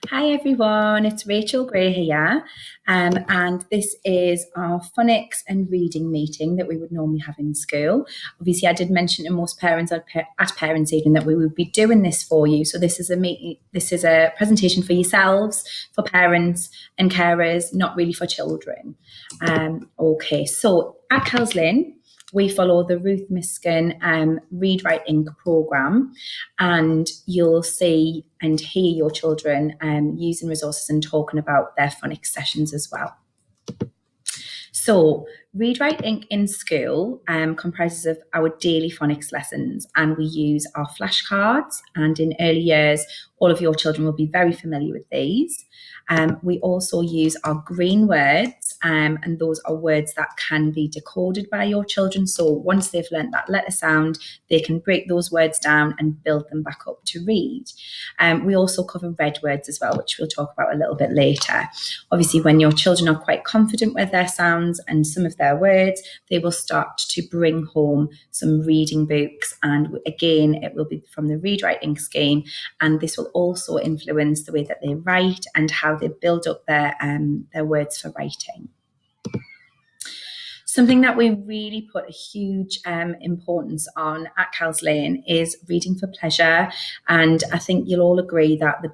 Hi everyone, it's Rachel Gray here, and this is our phonics and reading meeting that we would normally have in school. Obviously, I did mention to most parents at Parents' Evening that we would be doing this for you. So this is a presentation for yourselves, for parents and carers, not really for children. Okay, so at Kells Lane, we follow the Ruth Miskin Read Write Inc programme, and you'll see and hear your children using resources and talking about their phonics sessions as well. So, Read Write Inc in school comprises of our daily phonics lessons, and we use our flashcards. And in early years, all of your children will be very familiar with these. We also use our green words, and those are words that can be decoded by your children. So once they've learnt that letter sound, they can break those words down and build them back up to read. We also cover red words as well, which we'll talk about a little bit later. Obviously, when your children are quite confident with their sounds and some of their words, they will start to bring home some reading books. And again, it will be from the Read Write Inc scheme. And this will also influence the way that they write and how they build up their words for writing. Something that we really put a huge importance on at Kells Lane is reading for pleasure. And I think you'll all agree that the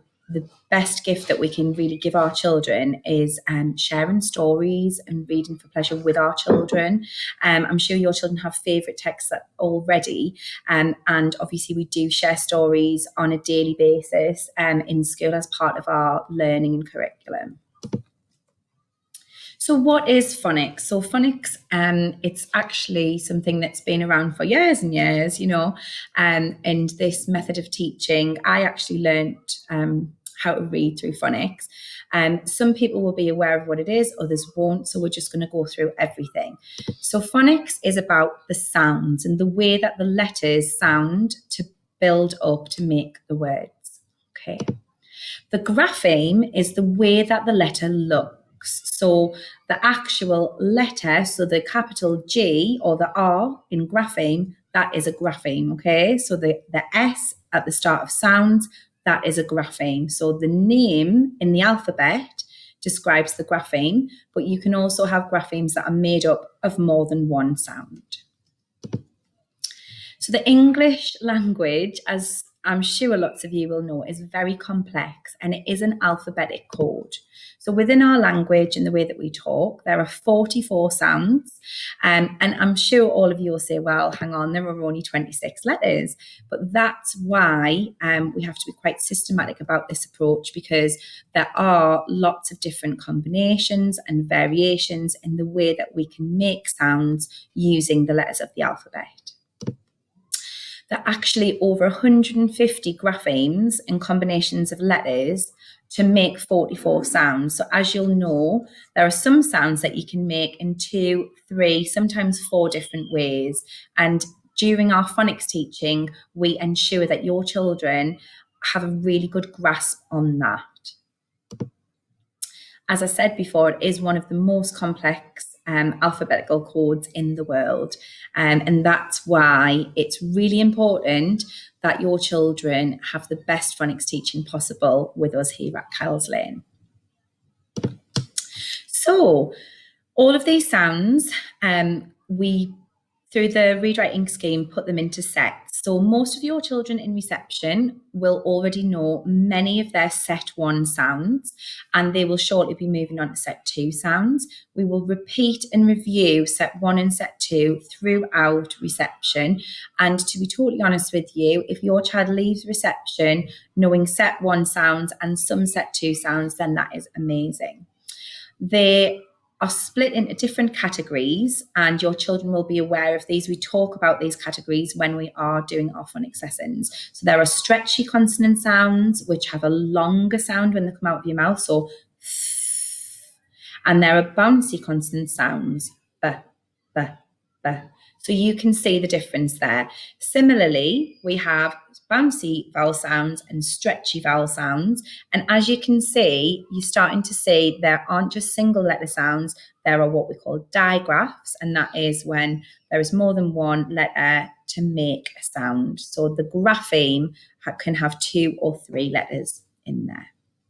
best gift that we can really give our children is sharing stories and reading for pleasure with our children. I'm sure your children have favourite texts already, and obviously we do share stories on a daily basis in school as part of our learning and curriculum. So what is phonics? So phonics, it's actually something that's been around for years and years, and this method of teaching, I actually learnt how to read through phonics. Some people will be aware of what it is, others won't, so we're just going to go through everything. So phonics is about the sounds and the way that the letters sound to build up to make the words. Okay. The grapheme is the way that the letter looks. So the actual letter, so the capital G or the R in grapheme, that is a grapheme, okay? So the S at the start of sounds, that is a grapheme. So the name in the alphabet describes the grapheme, but you can also have graphemes that are made up of more than one sound. So the English language, as I'm sure lots of you will know, is very complex, and it is an alphabetic code. So within our language and the way that we talk, there are 44 sounds. And I'm sure all of you will say, well, hang on, there are only 26 letters. But that's why we have to be quite systematic about this approach, because there are lots of different combinations and variations in the way that we can make sounds using the letters of the alphabet. There are actually over 150 graphemes and combinations of letters to make 44 sounds. So as you'll know, there are some sounds that you can make in 2, 3, sometimes 4 different ways. And during our phonics teaching, we ensure that your children have a really good grasp on that. As I said before, it is one of the most complex alphabetical codes in the world. And that's why it's really important that your children have the best phonics teaching possible with us here at Kells Lane. So all of these sounds, we, through the Read Write Inc scheme, put them into sets. So most of your children in reception will already know many of their set 1 sounds, and they will shortly be moving on to set 2 sounds. We will repeat and review set 1 and set 2 throughout reception. And to be totally honest with you, if your child leaves reception knowing set 1 sounds and some set 2 sounds, then that is amazing. They are split into different categories, and your children will be aware of these. We talk about these categories when we are doing our phonics lessons. So there are stretchy consonant sounds, which have a longer sound when they come out of your mouth, so and there are bouncy consonant sounds, b, b, b. So you can see the difference there. Similarly, we have bouncy vowel sounds and stretchy vowel sounds. And as you can see, you're starting to see there aren't just single letter sounds. There are what we call digraphs, and that is when there is more than one letter to make a sound. So the grapheme can have 2 or 3 letters in there.